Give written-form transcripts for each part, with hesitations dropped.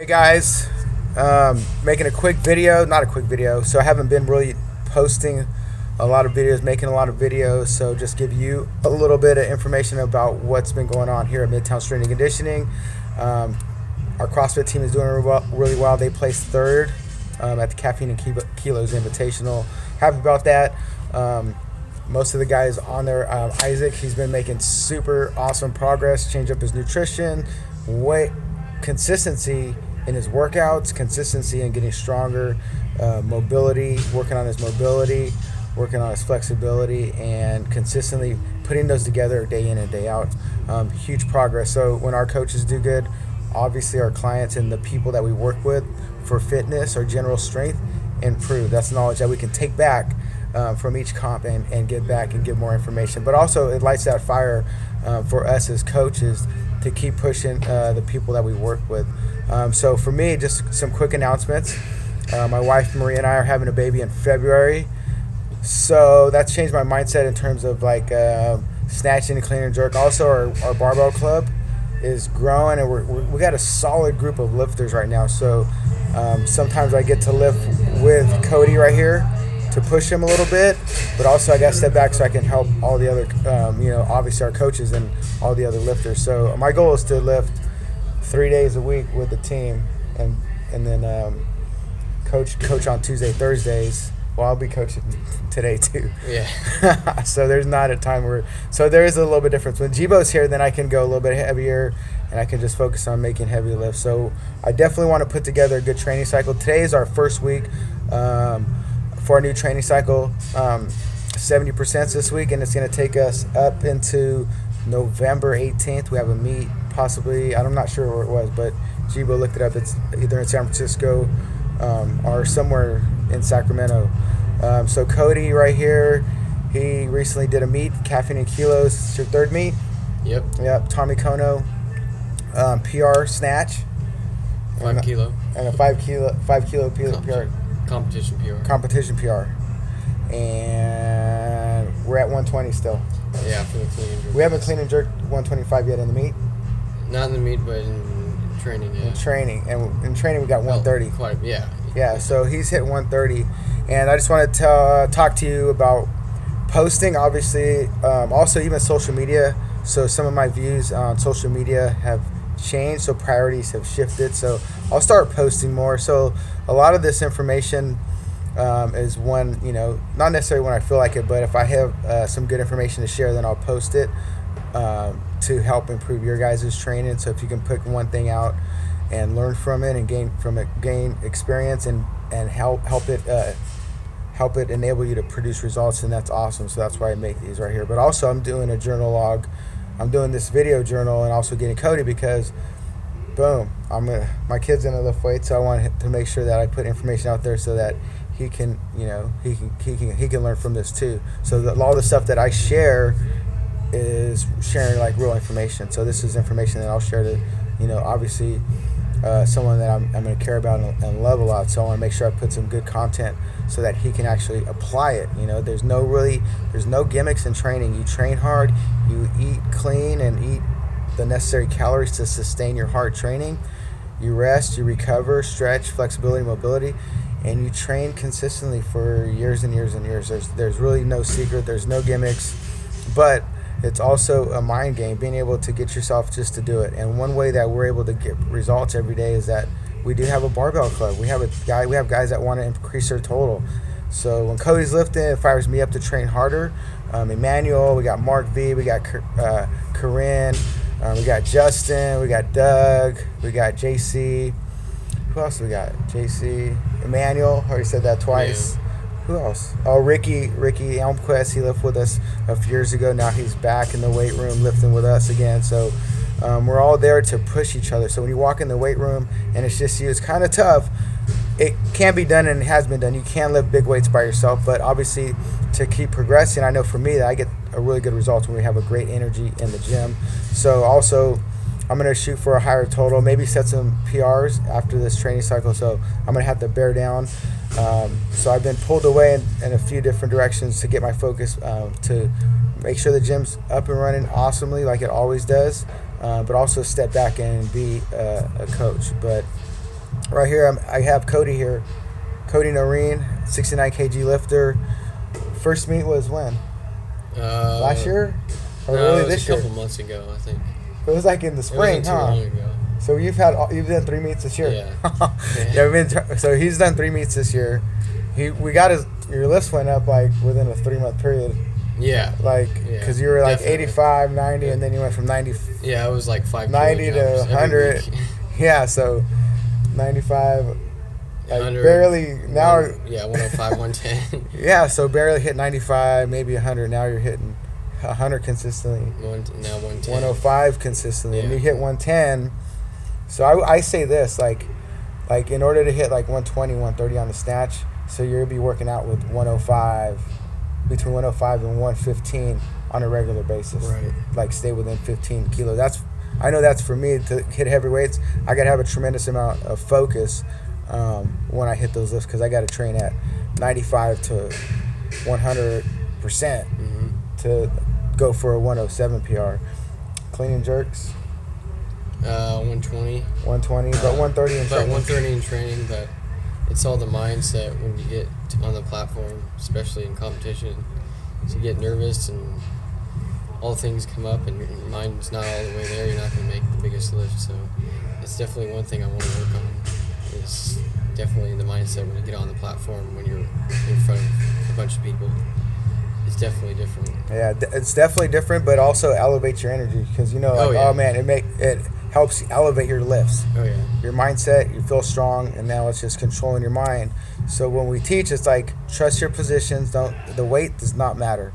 Hey guys, making a quick video, not a quick video, so I haven't been really posting a lot of videos, making a lot of videos, so just give you a little bit of information about what's been going on here at Midtown Strength and Conditioning. Our CrossFit team is doing really well. They placed third at the Caffeine and Kilos Invitational. Happy about that. Most of the guys on there, Isaac, he's been making super awesome progress, change up his nutrition, weight, consistency in his workouts, consistency in getting stronger, mobility, working on his mobility, working on his flexibility, and consistently putting those together day in and day out. Huge progress. So when our coaches do good, obviously our clients and the people that we work with for fitness or general strength improve. That's knowledge that we can take back from each comp and get back and give more information. But also it lights that fire for us as coaches to keep pushing the people that we work with. So for me, just some quick announcements. My wife Maria and I are having a baby in February, so that's changed my mindset in terms of like snatching and clean and jerk. Also, our barbell club is growing, and we got a solid group of lifters right now. So sometimes I get to lift with Cody right here to push him a little bit, but also I got to step back so I can help all the other, obviously our coaches and all the other lifters. So my goal is to lift 3 days a week with the team, and then coach on Tuesday, Thursdays. Well, I'll be coaching today too. Yeah. So there's not a time where, so there is a little bit difference. When Jibo's here, then I can go a little bit heavier, and I can just focus on making heavy lifts. So I definitely want to put together a good training cycle. Today is our first week for our new training cycle, 70% this week, and it's going to take us up into November 18th. We have a meet, possibly, I'm not sure where it was, but Jibo looked it up. It's either in San Francisco or somewhere in Sacramento. So Cody right here, he recently did a meet, Caffeine and Kilos. It's your third meet? Yep. Tommy Kono, PR snatch. 5 kilo. And a 5 kilo PR. Competition PR. And we're at 120 still. Yeah, for the clean and jerk. We haven't clean and jerked 125 yet in the meet. Not in the meet, but in training, yeah. In training we got 130. Yeah, so he's hit 130. And I just want to talk to you about posting, obviously, also even social media. So some of my views on social media have changed, so priorities have shifted. So I'll start posting more. So a lot of this information is when, not necessarily when I feel like it, but if I have some good information to share, then I'll post it to help improve your guys' training. So if you can pick one thing out and learn from it and gain experience and help it enable you to produce results, and that's awesome. So that's why I make these right here. But also I'm doing a journal log. I'm doing this video journal and also getting Cody because boom, my kid's gonna lift weights, so I want to make sure that I put information out there so that he can learn from this too. So that all the stuff that I share is sharing like real information. So this is information that I'll share to, obviously someone that I'm going to care about and love a lot. So I want to make sure I put some good content so that he can actually apply it. There's no gimmicks in training. You train hard, you eat clean and eat the necessary calories to sustain your hard training. You rest, you recover, stretch, flexibility, mobility, and you train consistently for years and years and years. There's really no secret. There's no gimmicks, but it's also a mind game, being able to get yourself just to do it. And one way that we're able to get results every day is that we do have a barbell club. We have guys that want to increase their total. So when Cody's lifting, it fires me up to train harder. Emmanuel, we got Mark V, we got Corinne, we got Justin, we got Doug, we got JC. Who else we got? JC, Emmanuel, already said that twice. Yeah. Who else? Oh, Ricky Elmquist. He lifted with us a few years ago. Now he's back in the weight room lifting with us again. So we're all there to push each other. So when you walk in the weight room and it's just you, it's kind of tough. It can be done and it has been done. You can lift big weights by yourself, but obviously to keep progressing, I know for me that I get a really good result when we have a great energy in the gym. So also I'm going to shoot for a higher total, maybe set some PRs after this training cycle. So I'm going to have to bear down. So I've been pulled away in a few different directions to get my focus to make sure the gym's up and running awesomely like it always does, but also step back and be a coach. But right here, I have Cody here. Cody Norene, 69 kg lifter. First meet was when? Last year? Or no, early it was this a year? couple months ago, I think. It was like in the spring, it wasn't too long ago. So you've done 3 meets this year. Yeah. So he's done 3 meets this year. We got your lifts went up like within a 3-month period. Yeah. Because you were like definitely. 85, 90, and then you went from 90. Yeah, it was like 5 90 to 100. Yeah, so 95. Like barely now. 105, 110. Yeah, so barely hit 95, maybe 100. Now you're hitting 100 consistently. Now 110. 105 consistently, and you hit 110. So I say this like in order to hit like 120, 130 on the snatch, so you'll be working out with 105, between 105 and 115 on a regular basis. Right. Like stay within 15 kilos. I know that's for me to hit heavy weights. I gotta have a tremendous amount of focus when I hit those lifts because I gotta train at 95 to 100% to go for a 107 PR. Clean and jerks. 120. 120, but 130 in training. 130 in training, but it's all the mindset when you get on the platform, especially in competition. So you get nervous and all things come up and your mind's not all the way there. You're not going to make the biggest lift. So it's definitely one thing I want to work on is definitely the mindset when you get on the platform when you're in front of a bunch of people. It's definitely different. Yeah, it's definitely different, but also elevates your energy because it helps elevate your lifts. Oh yeah. Your mindset, you feel strong, and now it's just controlling your mind. So when we teach, it's like trust your positions. The weight does not matter.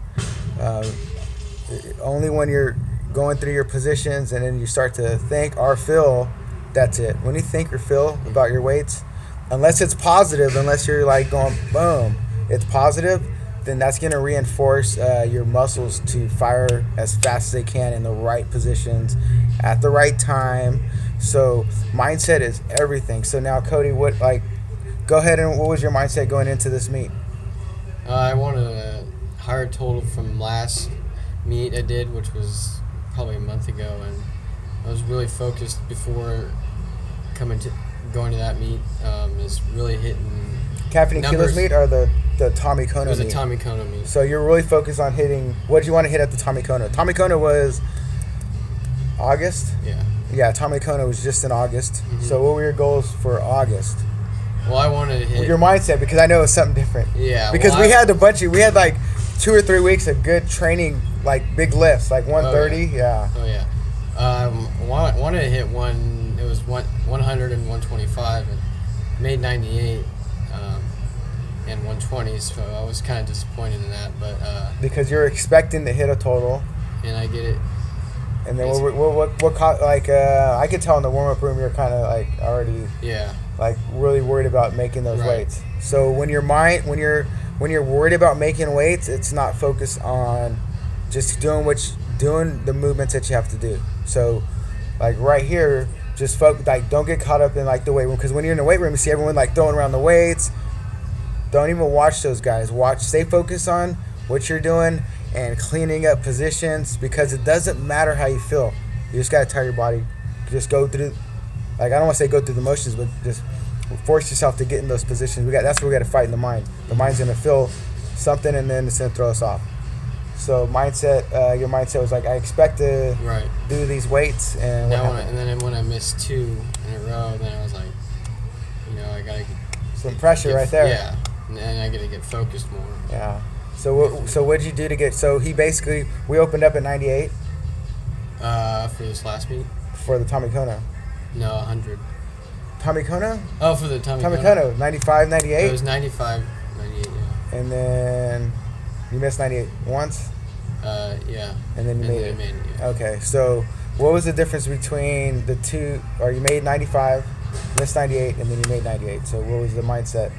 Only when you're going through your positions and then you start to think or feel, that's it. When you think or feel about your weights, unless it's positive, unless you're like going boom, it's positive, then that's going to reinforce your muscles to fire as fast as they can in the right positions at the right time. So mindset is everything. So now, Cody, go ahead and what was your mindset going into this meet? I wanted a higher total from last meet I did, which was probably a month ago, and I was really focused before going to that meet. Is really hitting Caffeine and Kilos meet or the Tommy Kono meet? It was a Tommy Kono meet. So you're really focused on hitting. What did you want to hit at the Tommy Kono? Tommy Kono was August. Yeah, Tommy Kono was just in August. Mm-hmm. So what were your goals for August? Well, I wanted to hit your mindset because I know it's something different. Yeah, because we had like 2 or 3 weeks of good training, like big lifts, like 130. Oh yeah. Wanted to hit one. It was 100 and 125, and made 98 and 120. So I was kind of disappointed in that, but because you're expecting to hit a total, and I get it. And then I could tell in the warm up room you're kind of like already like really worried about making those weights. So when you're worried about making weights, it's not focused on just doing the movements that you have to do. So like right here, just don't get caught up in like the weight room, because when you're in the weight room, you see everyone like throwing around the weights. Don't even watch those guys. Stay focused on what you're doing and cleaning up positions, because it doesn't matter how you feel. You just gotta tell your body, just go through. Like I don't want to say go through the motions, but just force yourself to get in those positions. That's where we got to fight in the mind. The mind's gonna feel something, and then it's gonna throw us off. So your mindset was like, I expect to do these weights, and then when I missed 2 in a row, then I was like, I gotta some pressure right there. Yeah, and I gotta get focused more. Yeah. So what did you do to get? So we opened up at 98. For this last meet. For the Tommy Kono. No, 100. Tommy Kono? Oh, for the Tommy Kono. 95, 98? It was 95, 98, yeah. And then you missed 98 once? Yeah. And then you made it? Yeah. Okay, so what was the difference between the two? Or you made 95, missed 98, and then you made 98. So what was the mindset?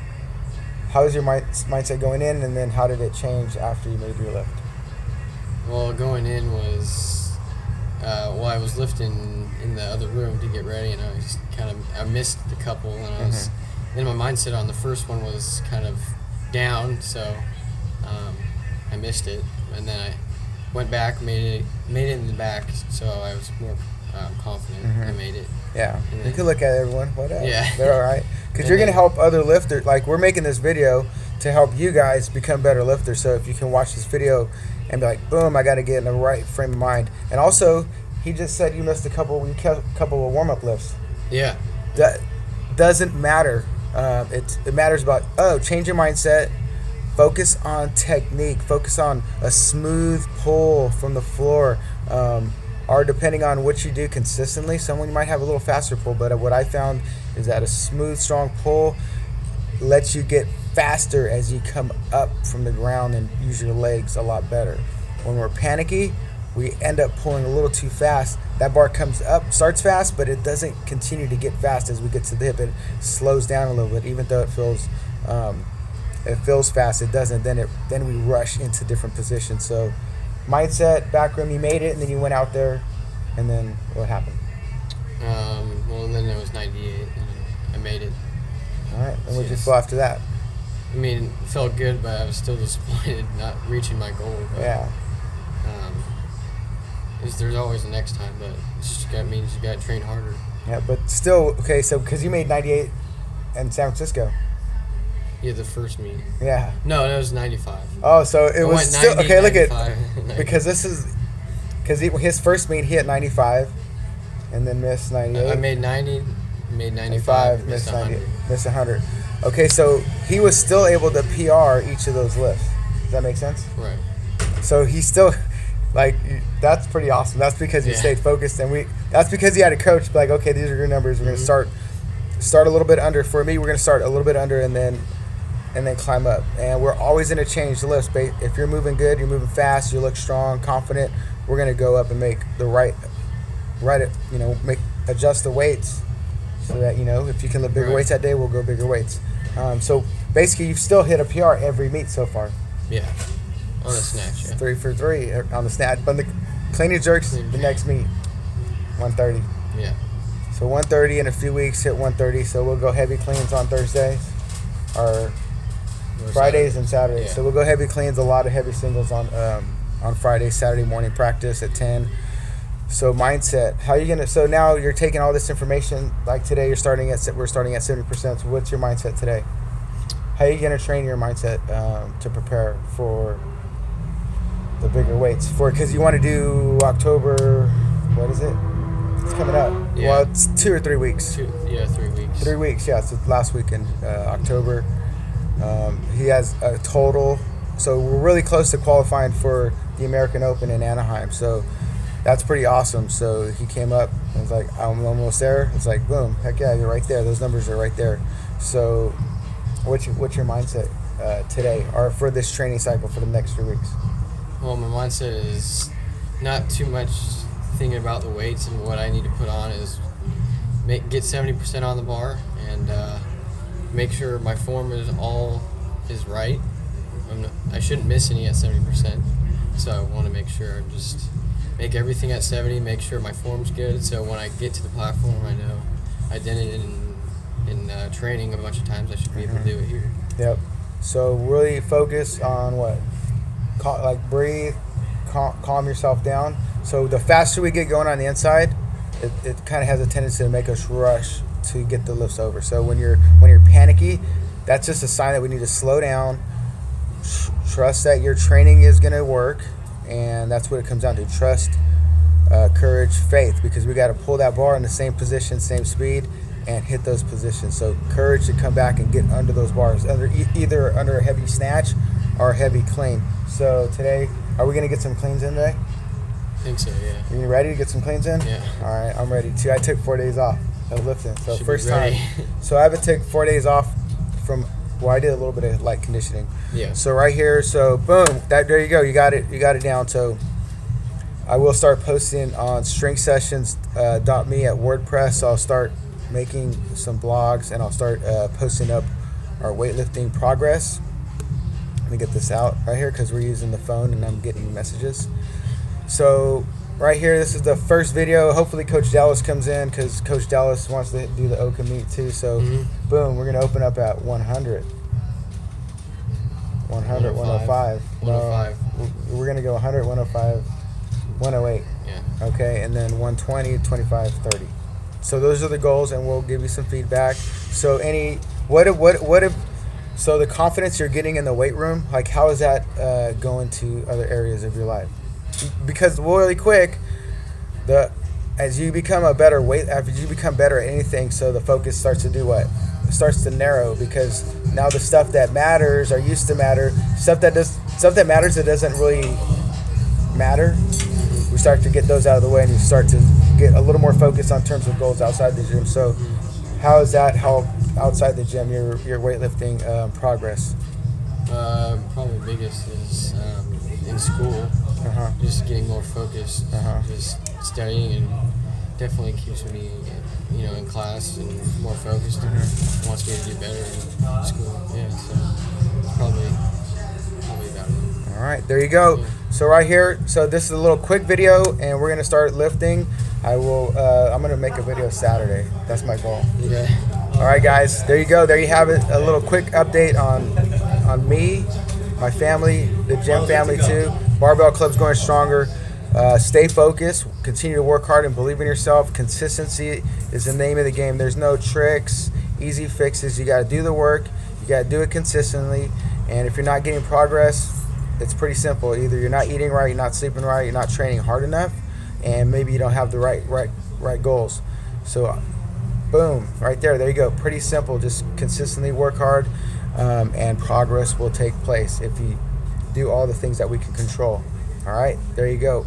How was your mindset going in, and then how did it change after you made your lift? Well, going in was... I was lifting in the other room to get ready, and I missed a couple, and I was, and my mindset on the first one was kind of down, so I missed it, and then I went back, made it in the back, so I was more confident. I made it. Yeah, you can look at everyone. Whatever. Yeah. They're all right. Because you're going to help other lifters. Like, we're making this video to help you guys become better lifters. So if you can watch this video and be like, boom, I got to get in the right frame of mind. And also, he just said you missed a couple of warm-up lifts. Yeah. That doesn't matter. It matters about, change your mindset. Focus on technique. Focus on a smooth pull from the floor. Or depending on what you do consistently, someone might have a little faster pull, but what I found is that a smooth, strong pull lets you get faster as you come up from the ground and use your legs a lot better. When we're panicky, we end up pulling a little too fast. That bar comes up, starts fast, but it doesn't continue to get fast as we get to the hip. It slows down a little bit, even though it feels fast. It doesn't. Then we rush into different positions. So mindset, back room, you made it, and then you went out there, and then what happened? Well, and then it was 98, and I made it. All right, and what did you feel after that? I mean, it felt good, but I was still disappointed not reaching my goal. But, yeah. There's always the next time, but it just means you got to train harder. Yeah, but still, okay, so because you made 98 in San Francisco. Yeah, the first meet. Yeah. No, it was 95. Oh, so it was still 90, okay. Look 95, at because this is because his first meet he hit 95, and then missed 98. I made 90, made 95, missed 100. Missed 100. Okay, so he was still able to PR each of those lifts. Does that make sense? Right. So he still, like, that's pretty awesome. That's because he stayed focused, and that's because he had a coach. Like, okay, these are your numbers. We're gonna start a little bit under. For me, we're gonna start a little bit under, and then climb up. And we're always going to change the lifts. If you're moving good, you're moving fast, you look strong, confident, we're going to go up and make the right, adjust the weights so that, if you can lift bigger weights that day, we'll go bigger weights. So basically, you've still hit a PR every meet so far. Yeah. On the snatch, yeah. 3 for 3 on the snatch. But the clean and jerks, the next meet, 130. Yeah. So 130 in a few weeks, hit 130. So we'll go heavy cleans on Thursdays. Or Fridays and Saturdays. Yeah. So we'll go heavy cleans, a lot of heavy singles on Friday, Saturday morning practice at 10. So mindset, how are you gonna? So now you're taking all this information. Like today, we're starting at 70%. So what's your mindset today? How are you gonna train your mindset to prepare for the bigger weights? Because you want to do October. What is it? It's coming up. Yeah. Well, it's 2 or 3 weeks. 3 weeks. 3 weeks. Yeah, it's last week in October. He has a total, so we're really close to qualifying for the American Open in Anaheim. So that's pretty awesome. So he came up and was like, I'm almost there. It's like, boom, heck yeah, you're right there. Those numbers are right there. So what's your mindset today or for this training cycle for the next 3 weeks? Well, my mindset is not too much thinking about the weights and what I need to put on. Is get 70% on the bar and make sure my form is right. I shouldn't miss any at 70%. So I want to make sure I just make everything at 70, make sure my form's good. So when I get to the platform, I know I did it in training a bunch of times. I should be able to do it here. Yep. So really focus on what? Breathe, calm yourself down. So the faster we get going on the inside, it kind of has a tendency to make us rush to get the lifts over. So when you're panicky, that's just a sign that we need to slow down, trust that your training is going to work, and that's what it comes down to. Trust, courage, faith, because we got to pull that bar in the same position, same speed, and hit those positions. So courage to come back and get under those bars, either under a heavy snatch or a heavy clean. So today, are we going to get some cleans in today? I think so, yeah. You ready to get some cleans in? Yeah. All right, I'm ready too. I took 4 days off of lifting, so Should first time. So I haven't taken 4 days off from. Well, I did a little bit of light conditioning. Yeah. So right here, so boom, there you go. You got it down. So I will start posting on stringthsessions.me at WordPress. So I'll start making some blogs and I'll start posting up our weightlifting progress. Let me get this out right here because we're using the phone and I'm getting messages. So right here, this is the first video. Hopefully Coach Dallas comes in because Coach Dallas wants to do the Oka meet too. So boom, we're going to open up at 100. 100, 105. 105. We're going to go 100, 105, 108. Yeah. Okay, and then 120, 25, 30. So those are the goals, and we'll give you some feedback. So so the confidence you're getting in the weight room, like how is that going to other areas of your life? Because really quick, as you become as you become better at anything, so the focus starts to do what? It starts to narrow, because now the stuff that matters or used to matter, stuff that matters that doesn't really matter, we start to get those out of the way, and you start to get a little more focused on terms of goals outside the gym. So how has that helped outside the gym, your weightlifting progress? Probably the biggest is in school. Just getting more focused, just studying, and definitely keeps me, in class and more focused, and wants me to do better in school. Yeah, so probably about it. All right, there you go. Yeah. So right here, so this is a little quick video, and we're gonna start lifting. I'm gonna make a video Saturday. That's my goal. Yeah. All right, guys, there you go. There you have it. A little quick update on me, my family, the gym family too. Barbell Club's going stronger. Stay focused. Continue to work hard and believe in yourself. Consistency is the name of the game. There's no tricks, easy fixes. You got to do the work. You got to do it consistently. And if you're not getting progress, it's pretty simple. Either you're not eating right, you're not sleeping right, you're not training hard enough, and maybe you don't have the right goals. So, boom, right there. There you go. Pretty simple. Just consistently work hard, and progress will take place if you do all the things that we can control. All right, there you go.